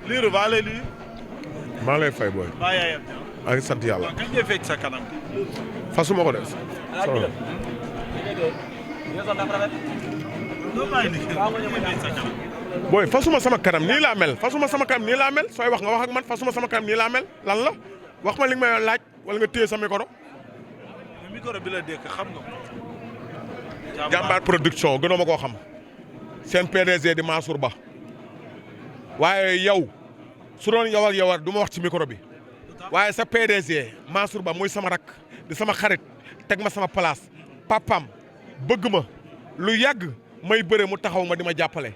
Lirou maa lay nuyu. maa lay fay booy. maa yaayam maa ngi sant yàlla. kañ ngay fekk sa kanam. fasuma ko def. booy fasuma sama kanam nii laa mel fasuma sama kanam nii laa mel sooy wax nga wax ak man fasuma sama kanam nii laa mel lan la wax ma li nga may laaj wala nga téye sa micro. micro bi la dégg xam nga ko. jàmbaar production gënoo ma koo xam. seen PDG di Mansour Ba. waaye yow su doon yow ak yow du ma wax ci micro bi. waaye sa PDG Mansour Ba muy sama rak di sama xarit teg ma sama place papam bëgg ma lu yàgg may bëre mu taxaw ma di ma jàppale.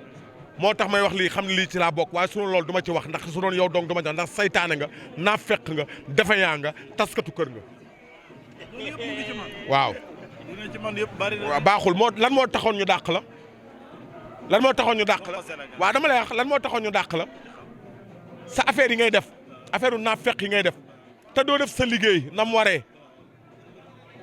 moo tax may wax lii xam ne lii ci laa bokk waaye su doon loolu du ma ci wax ndax su doon yow dong du ma ci wax ndax saytaane nga naa fekk nga defeyaa nga taskatu kër nga. waaw. dina ci man yëpp bari na. waaw baaxul lan moo taxoon ñu dàq la. lan moo taxoon ñu dàq la waaw dama lay wax lan moo taxoon ñu dàq la sa affaire yi ngay def affaire naa fekk yi ngay def te doo def sa liggéey na mu waree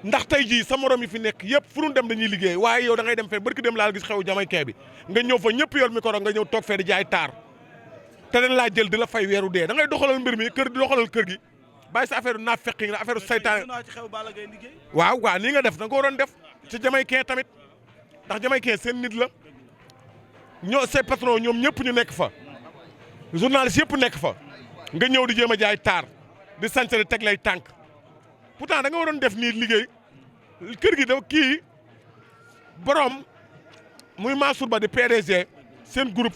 ndax tey jii sa morom yi fi nekk yëpp fu ñu dem dañuy liggéey waaye yow da ngay dem fee barki dem laal gis xew jamaïcain bi nga ñëw fa ñëpp yor micro nga ñëw toog fee di jaay taar te dañ laa jël di la fay weeru dee da ngay doxalal mbir mi kër di doxalal kër gi bàyyi sa affaire naa fekk yi nga affaire saytaan waaw waaw nii nga def da nga ko waroon def ci jamaïcain tamit ndax jamaïcain seen nit la ñoo say patron ñoom ñëpp ñu nekk fa journaliste yëpp nekk fa nga ñëw di jéem a jaay taar di sancre teg lay tànk pourtant da nga waroon def nii liggéey kër gi da kii borom muy Mansour Ba di PDG seen groupe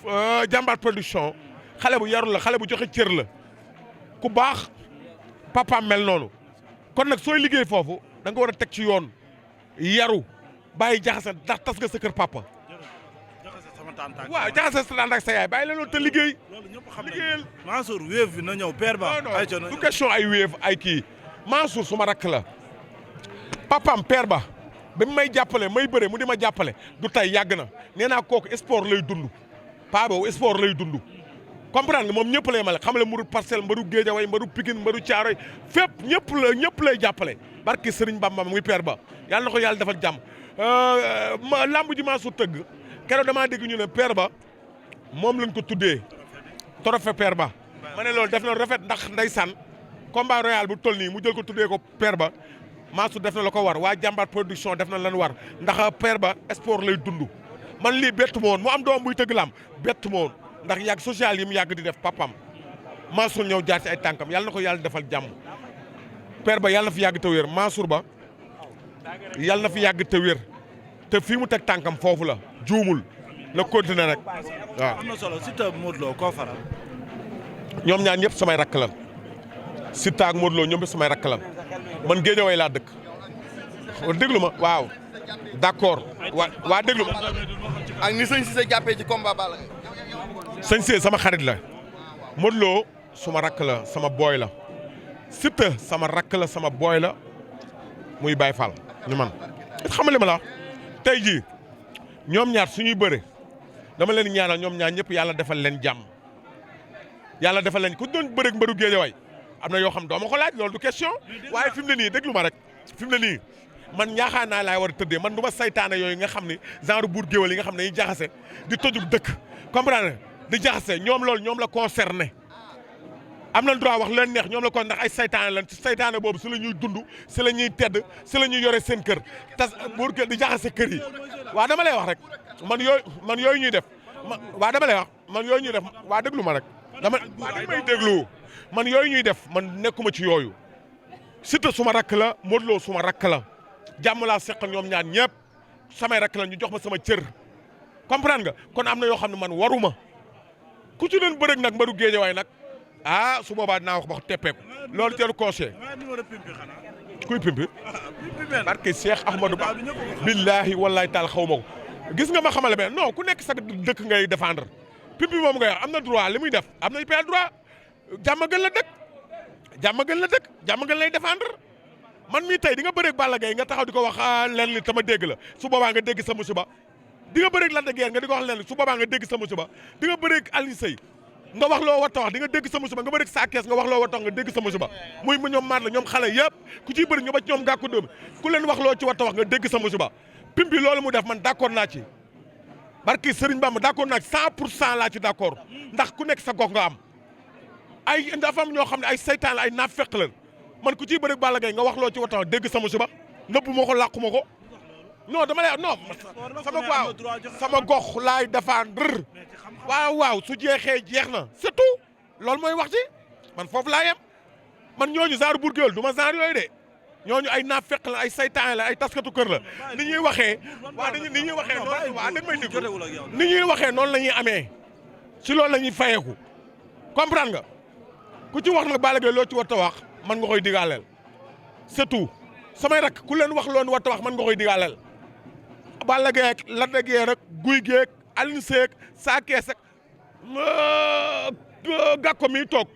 jàmbaar production xale bu yarul la xale bu joxe cër la ku baax papaam mel noonu kon nag sooy liggéey foofu da nga war a teg ci yoon yaru bàyyi jaxase ndax tas nga sa kër papa. waaw jaxase sa tàntaak sa yaay bàyyi la loolu te liggéey. loolu ñëpp xam nañu liggéeyal Mansour wéef bi na ñëw père ba. non du question ay wéef ay kii Mansour suma rakk la papam père ba ba mu may jàppale may bëre mu di ma jàppale du tey yàgg na nee naa kooku sport lay dund paa boobu sport lay dund comprendre nga moom ñëpp lay male xam le mbaru Parcelles mbaru Guédiawaye mbaru Pikine mbaru Thiaroye fépp ñëpp lay jàppale barki Serigne Bamba muy père ba yàlla na ko yàlla defal jàmm lamb ji Mansour tëgg keroog damaa dégg ñu ne père ba moom lañ ko tuddee trophée père ba ma ne loolu def na rafet ndax ndeysaan combat royal bu toll nii mu jël ko tuddee ko père ba Mansour def na la ko war waa jàmbaar production def na lan war ndax père ba sport lay dund man lii bett ma woon mu am doom buy tëgg lam bett ma woon ndax yàgg social yi mu yàgg di def papam Mansour ñëw jaar ci ay tànkam yàlla na ko yàlla defal jàmm père ba yàlla na fi yàgg te wér Mansour ba yàlla na fi yàgg te wér te fii mu teg tànkam foofu la juumul na continuer rek waaw. am na solo Siteu Modou Lo koo faral. ñoom ñaar ñëpp samay rakk lan Siteu ak Modou Lo ñoom ñëpp samay rakk lan man Guédiawaye laa dëkk déglu ma waaw d'accord waa déglu ma. ak ni sëñ Cissé jàppee ci combat Balla Gaye. sëñ Cissé sama xarit la Modou Lo suma rakk la sama booy la Siteu sama rakk la sama booy la muy Baye Fall ñu man xamali ma la tey jii ñoom ñaar suñuy bëre dama leen ñaanal ñoom ñaar ñëpp yàlla defal leen jàmm yàlla defal leen ku doon bëreeg mbëru Guédiawaye am na yoo xam doo ma ko laaj loolu du question waaye fi mu ne nii déglu ma rek fi mu ne nii man ñaaxaan naa laay war a tëddee man du ma saytaane yooyu nga xam ni genre buur géwél yi nga xam ne dañuy jaxase di tojub dëkk comprendre di jaxase ñoom loolu ñoom la concerné am na droit wax leen neex ñoom la ko ndax ay saytaane lan ci saytaane boobu si la ñuy dund si la ñuy tedd si la ñuy yore seen kër tas buur di jaxase kër yi waaw dama lay wax rek man yooyu ñuy def waaw dama lay wax man yooyu ñuy def waa déglu ma rek dama may déglu man yooyu ñuy def man nekkuma ci yooyu Siteu suma rakk la Modou Lo suma rakk la jàmm laa seqal ñoom ñaar ñëpp samay rakk la ñu jox ma sama cër comprendre nga kon am na yoo xam ne man waruma ku ci doon bërëg nag mbaru Guédiawaye nag ah su boobaa dinaa wax teppeeku loolu teelu conseil kuy pimpi barke Cheikh Ahmadou Ba billaahi wallaahi taal xaw ma ko gis nga ma xamale mais non ku nekk sa dëkk ngay défendre pimpi moom ngay wax am na droit li muy def am na pas droit jàmm gën la dëkk jàmm gën lay défendre man mii tey di nga bëreeg Balla Gaye nga taxaw di ko wax leen li tama dégg la su boobaa nga dégg sa musiba di nga bëreeg Lac de Guiers nga di ko wax leen li su boobaa nga dégg sa musiba di nga bëreeg Alioune Seye nga wax loo war ta wax di nga dégg sa musiba nga bëreeg Sa Thiès nga wax loo war ta wax nga dégg sa musiba muy mu ñoom maat la ñoom xale yëpp ku ciy bëri ñu ba ci ñoom gàkku dóomi ku leen wax loo ci war ta wax nga dégg sa musiba pimpi loolu mu def man d'accord naa ci barki Serigne Bamba d'accord naa ci 100% laa ci d'accord ndax ku nekk sa gox nga am ay dafa am ñoo xam ne ay saytaan la ay naafeq la man ku ciy bëri Balla Gaye nga wax loo ci waxtaan dégg sama suba nëbbu ma ko làqu ma ko non dama lay non sama gox laay défendre waaw su jeexee jeex na c'est tout loolu mooy wax ci man foofu laa yem man ñooñu genre burgéwél du ma genre yooyu de ñooñu ay naafeq la ay saytaan la ay taskatu kër la ni ñuy waxee ni ñuy waxee noonu waa dañ may déglu ni ñuy waxee noonu la ñuy amee ci loolu la ñuy fayeeku comprendre nga ku ci wax nag Balla Gaye loo ci war a wax man nga koy digaaleel c'est tout samay rak ku leen wax loon war a wax man nga koy digaaleel Balla Gaye ak Lac de Guiers rek Gouye Gui ak Alioune Sèye ak Sa Thiès ak Gàkko mi toog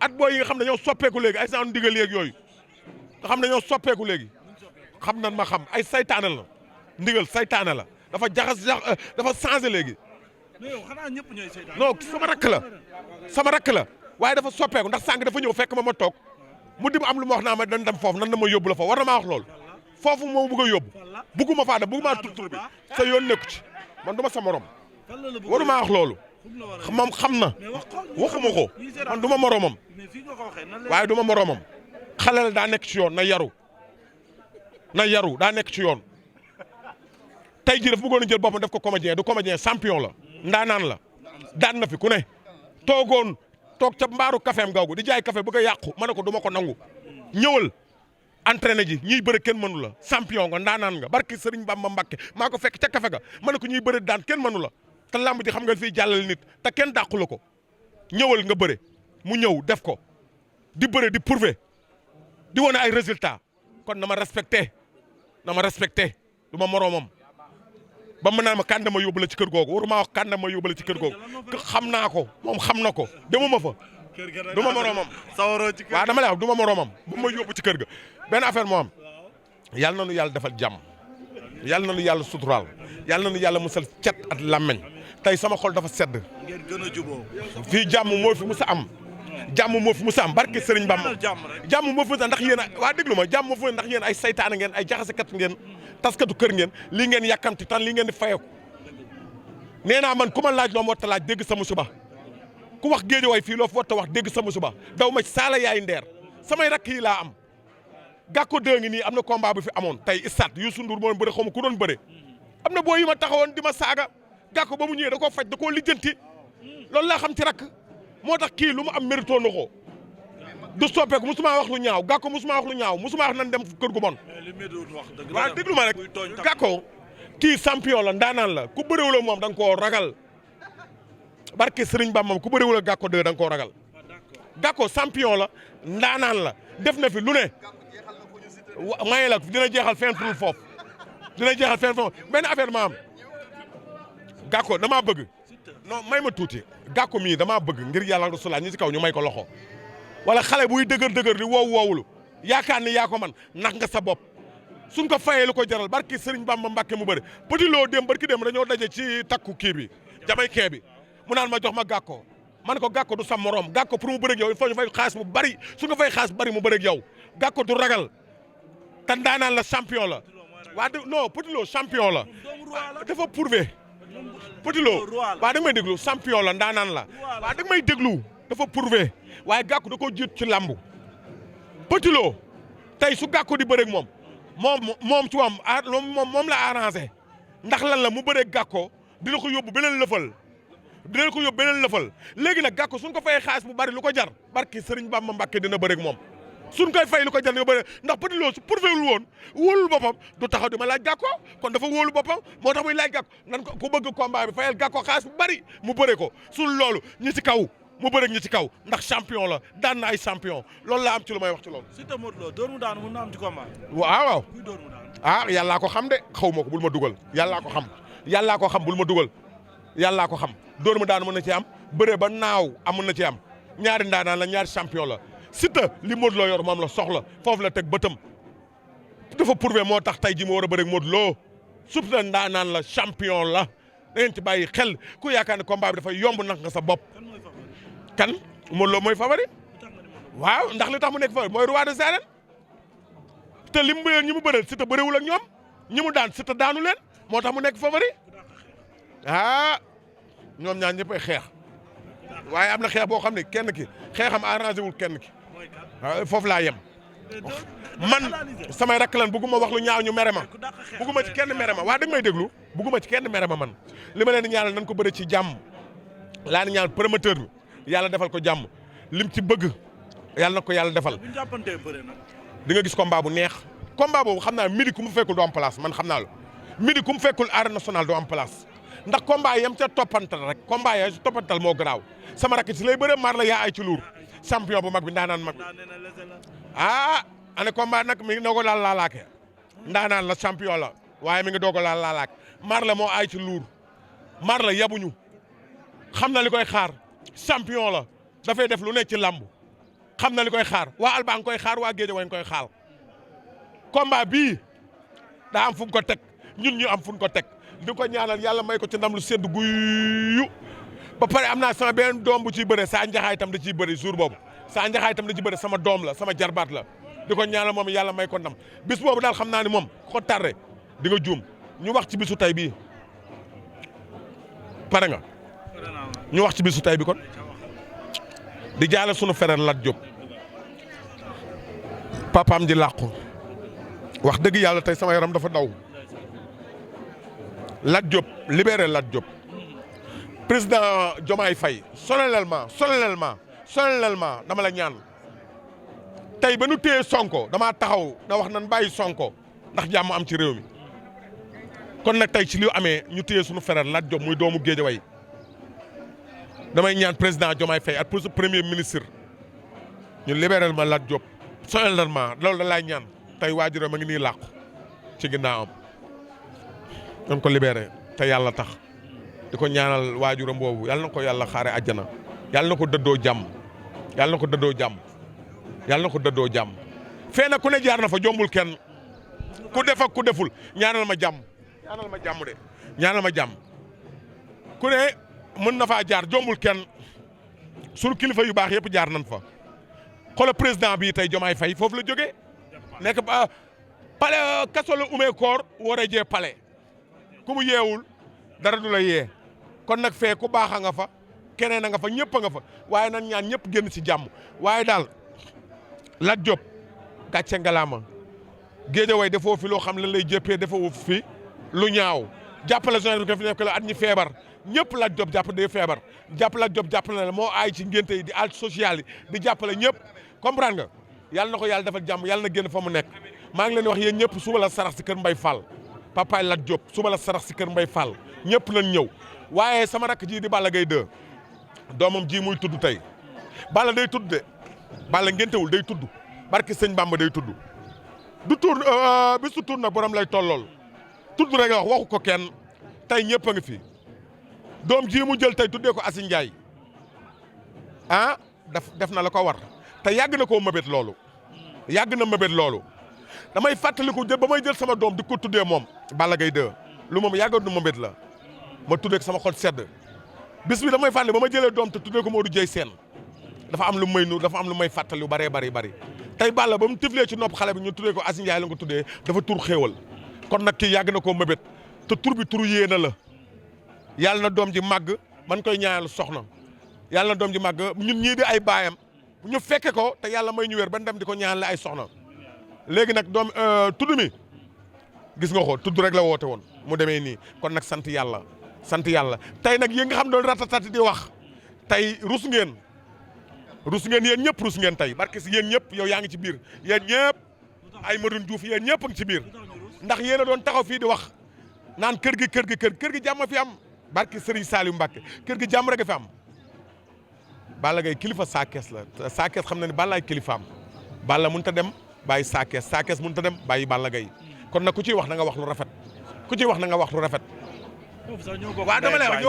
at booy yi nga xam ne ñoo soppeeku léegi ay saan ndigal yeeg yooyu nga xam ne ñoo soppeeku léegi xam nan ma xam ay saytaane la ndigal saytaane la dafa dafa changé léegi. mais yow xanaa ñëpp ñooy saytaane. non sama rakk la waaye dafa soppeeku ndax sànq dafa ñëw fekk ma toog mu dim am lu ma wax naa ma dañ dem foofu nan na ma yóbbu la fa war na maa wax loolu foofu moo bëgg a yóbbu bugguma faa dem bugguma tur bi sa yoon nekku ci man du ma sa morom waru maa wax loolu moom xam na waxuma ko man du ma moromam waaye du ma moromam xale la daa nekk ci yoon na yaru daa nekk ci yoon tey jii dafa bëggoon a jël boppam def ko comédien du comédien champion la ndaanaan la daan na fi ku ne toog ca mbaaru kafeem googu di jaay café bëgg a yàqu ma ne ko du ma ko nangu ñëwal entraîné ji ñiy bëre kenn mënu la champion nga ndaanaan nga barki Sëriñ Bamba Mbàkke maa ko fekk ca kafe ga ma ne ko ñuy bëre daan kenn mënu la te lamb ji xam nga fii jàllale nit te kenn dàqu la ko ñëwal nga bëre mu ñëw def ko di bëre di prouver di wane ay résultats kon na ma respecté du ma moroomam ba mu naan ma kànda ma yóbbu la ci kër googu waruma wax kànda ma yóbbu la ci kër googu xam naa ko moom xam na ko demuma fa du ma moroomam waaw dama lay wax du ma moroomam bu ma yóbbu ci kër ga benn affaire moo am yàlla na nu yàlla defal jàmm yàlla na nu yàlla suturaal yàlla na nu yàlla musal cet at làmmeñ tey sama xol dafa sedd ngeen gën a juboo fii jàmm moo fi musa am barke Sëriñ Bamba jàmm moo fi musa ndax yéen waa déglu ma jàmm moo fi ndax yéen ay saytaane ngeen ay jaxasekat ngeen taskatu kër ngeen lii ngeen yàkkamti tan lii ngeen di fayeeku nee naa man ku ma laaj loo ma war a laaj dégg sama suba ku wax géej way fii loo fa war a wax dégg sama suba daw ma ci saala yaay ndeer samay rakk yi laa am Gàkko 2 ngi nii am na combat bu fi amoon tey stade Youssou Ndour moo bëre xaw ma ku doon bëre am na boo yi ma taxawoon di ma saaga Gàkko ba mu ñëwee da koo faj da koo lijjanti loolu laa xam ci rakk moo tax kii lu mu am mérito na ko du soppeeku musuma wax lu ñaaw Gàkko musuma wax lu ñaaw musuma wax nan dem kër gu bon waaw déglu ma rek Gàkko kii champion la ndaanaan la ku bëriwul moom da nga koo ragal barke Sëriñ Bamba ku bëriwul Gàkko 2 da nga koo ragal Gàkko champion la ndaanaan la def na fi lu ne maye la dina jeexal fenn foofu benn affaire ma am Gàkko damaa bëgg non may ma tuuti Gàkko mii damaa bëgg ngir yàlla Rasulullah ñi ci kaw ñu may ko loxo wala xale buy dëgër di woowulu yaakaar ni yaa ko man nax nga sa bopp suñ ko fayee lu ko jaral barki Sëriñ Bamba Mbàkke mu bëri Petit Lo barki dem dañoo daje ci takku kii bi jamaïcain bi mu naan ma jox ma Gàkko man ko Gàkko du sa morom Gàkko pour mu bëreeg yow il faut ñu fay xaalis bu bari su nga fay xaalis bari mu bëreeg yow Gàkko du ragal te ndaanaan la champion la waa non Petit Lo champion la dafa prouvé Petit Lo waa da nga may déglu champion la ndaanaan la waa da nga may déglu dafa prouvé waaye Gàkko da koo jiit ci làmbu Petit Lo tey su Gàkko di bëreeg moom ci moom la arrangé ndax lan la mu bëreeg Gàkko dina ko yóbbu beneen lëfal léegi nag Gàkko suñ ko fayee xaalis bu bari lu ko jar barki Sëriñ Bamba Mbàkke dina bëreeg moom suñ koy fay lu ko jar dina bëreeg ndax Petit Lo su prouvé wul woon wóolul boppam du taxaw di ma laaj Gàkko kon dafa wóolu boppam moo tax muy laaj Gàkko nan ko ku bëgg combat bi fayal Gàkko xaalis bu bari mu bëre ko sul loolu ñi ci kaw mu bëreeg ñi ci kaw ndax champion la daan na ay champion loolu laa am ci lu may wax ci loolu. Siteu Modou Lo dóor mu daanu mën na am ci combat. waaw yàllaa ko xam de xaw ma ko bul ma dugal yàllaa ko xam bul ma dugal yàllaa ko xam dóor mu daanu mën na ci am bëre ba naaw amun na ci am ñaari ndaanaan la ñaari champion la Siteu li Modou Lo yor moom la soxla foofu la teg bëtam dafa prouvé moo tax tey ji mu war a bëreeg Modou Lo Siteu ndaanaan la champion la da ngeen ci bàyyi xel ku yaakaar ne combat bi dafay yomb nax nga sa bopp. kan Modou Lo mooy favori waaw ndax li tax mu nekk favori mooy roi des arènes te li mu bëreel ñi mu bëreel Siteu bëriwul ak ñoom ñi mu daan Siteu daanu leen moo tax mu nekk favori ñoom ñaar ñëpp ay xeex waaye am na xeex boo xam ne kenn ki xeexam arrangé wul kenn ki waaw foofu laa yem man samay rakk lan bugguma wax lu ñaaw ñu mere ma bugguma ci kenn mere ma waa da nga may déglu bugguma ci kenn mere ma man li ma leen di ñaanal nañ ko bëri ci jàmm laa di ñaan promoteur bi yàlla defal ko jàmm lim ci bëgg yàlla na ko yàlla defal di nga gis combat bu neex combat boobu xam naa midi ku mu fekkul du am place man xam naa la midi ku mu fekkul arène nationale du am place ndax combat yam ca toppantal rek combat ya toppantal moo garaaw sama rakk ci lay bëre maar la yaa ay ci luur champion bu mag bi ndaanaan mag bi ane combat nag mi ngi doog a laal laalaake ndaanaan la champion la waaye mi ngi doog a laal laalaake maar la moo ay ci luur maar la yabuñu xam na li koy xaar champion la dafay def lu nekk ci làmb xam na li koy xaar waa Alba nga koy xaar waa Géeja wañ koy xaar combat bii daa am fu ko teg ñun ñu am fu ko teg di ko ñaanal yàlla may ko ci ndam lu sedd guyu ba pare am naa sama benn doom bu ciy bëre saa njaxaay tam da ciy bëri jour boobu saa njaxaay tam da ciy bëre sama doom la sama jarbaat la di ko ñaanal moom yàlla may ko ndam bis boobu daal xam naa ni moom ko tarre di nga juum ñu wax ci bisu tay bii pare nga ñu wax ci bisu tay bi kon di jaale sunu frère Lat Diop papaam ji làqu wax dëgg yàlla tey sama yaram dafa daw Lat Diop libéré Lat Diop président Diomaye Faye solennellement dama la ñaan tey ba nu téye Sonko damaa taxaw da wax nan bàyyi Sonko ndax jàmm am ci réew mi kon nag tey ci li amee ñu téye sunu frère Lat Diop muy doomu Géejawaay damay ñaan président Diomaye Faye ak premier ministre ñu libéral ma Lat Diop solennellement loolu da laay ñaan tey waajuram a ngi nii làqu ci ginnaawam dañ ko libéré te yàlla tax di ko ñaanal waajuram boobu yàlla na ko yàlla xaare àjjana yàlla na ko dëddoo jàmm yàlla na ko dëddoo jàmm yàlla na ko dëddoo jàmm fee na ku ne jaar na fa jombul kenn ku def ak ku deful ñaanal ma jàmm ñaanal ma jàmm ku ne mën na faa jaar jombul kenn sunu kilifa yu baax yëpp jaar nañ fa xoolal président bi tey Diomaye Faye foofu la jógee nekk ba pale kaso la umee koor war a jee pale ku mu yeewul dara du la yee kon nag fee ku baax a nga fa keneen a nga fa ñëpp a nga fa waaye nan ñaan ñëpp génn ci jàmm waaye daal Lat Diop gàcce ngalaama Géejawaay defoo fi loo xam lan lay jëppee defoo fi lu ñaaw jàppale zone bi fi nekk la at ñi feebar ñëpp Lat Diop jàpp day feebar jàpp Lat Diop jàppale la moo aay ci ngénte yi di alt social yi di jàppale ñëpp comprendre nga yàlla na ko yàlla defal jàmm yàlla na génn fa mu nekk maa ngi leen wax yéen ñëpp suba la sarax si kër Mbay Fall papaay Lat Diop suba la sarax si kër Mbay Fall ñëpp nañ ñëw waaye sama rakk ji di Balla Gaye 2 doomam ji muy tudd tey Balla day tudd de Balla ngéntewul day tudd barki sëñ Bamba day tudd du tur bisu tur nag borom lay tollool tudd rek wax waxu ko kenn tey ñëpp a ngi fi doom ji mu jël tey tuddee ko Asin Ndiaye def na la ko war te yàgg na koo mëbét loolu yàgg na mëbét loolu damay fàttaliku ba may jël sama doom di ko tuddee moom Balla Gaye 2 lu moom yàggoon na mëbét la ma tuddee ko sama xol sedd bis bi damay fàttali ba ma jëlee doom te tuddee ko Modou Dieye Sène dafa am lu may nu dafa am lu may fàttali lu bëree bëri tey Balla ba mu tiflee ci nopp xale bi ñu tuddee ko Asin Ndiaye la nga ko tuddee dafa tur xéewal kon nag kii yàgg na koo mëbét te tur bi turu yéena la yàlla na doom ji màgg man koy ñaanal soxna yàlla na doom ji màgg ñun ñii di ay baayam ñu fekke ko te yàlla may ñu wér ba dem di ko ñaanal ay soxna léegi nag doom tudd mi gis nga ko tudd rek la woote woon mu demee nii kon nag sant yàlla tey nag yéen nga xam doon ratatati di wax tey rus ngeen yéen ñëpp rus ngeen tey barke si yéen ñëpp yow yaa ngi ci biir yéen ñëpp ay Madoune Diouf yéen ñëpp a ngi ci biir ndax yéen a doon taxaw fii di wax naan kër gi jàmm fi am barke Serigne Saliou Mbacke kër gi jàmm rek a fi am Balla Gaye kilifa saakees la saakees xam na ne Balla ay kilifaam Balla mënut a dem bàyyi saakees mënut a dem bàyyi Balla Gaye kon nag ku ciy wax na nga wax lu rafet waaw dama lay wax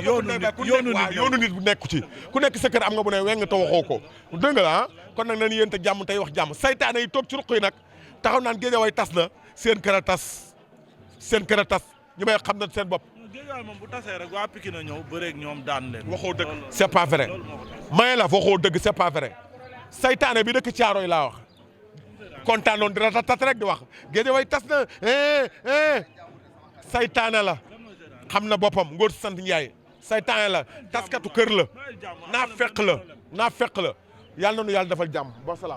yoonu nit bu nekku ci ku nekk sa kër am nga bu ne weng te waxoo ko dégg nga kon nag nañ yéen te jàmm tey wax jàmm saytaane yi toog ci ruq yi nag taxaw naan Géejawaay tas na seen kër a tas ñu may xam na seen bopp Géejawaay moom bu tasee rek waa Pikine na ñëw bëreeg ñoom daan leen waxoo dëgg c'est pas vrai may la waxoo dëgg c'est pas vrai saytaane bi dëkk Caaroy laa wax kontaan noonu dina tat rek di wax Géejawaay tas na saytaane la xam na boppam ngóor sant Ndiaye saytaan la taskatu kër la naa fekk la yàlla na nu yàlla defal jàmm ba salaam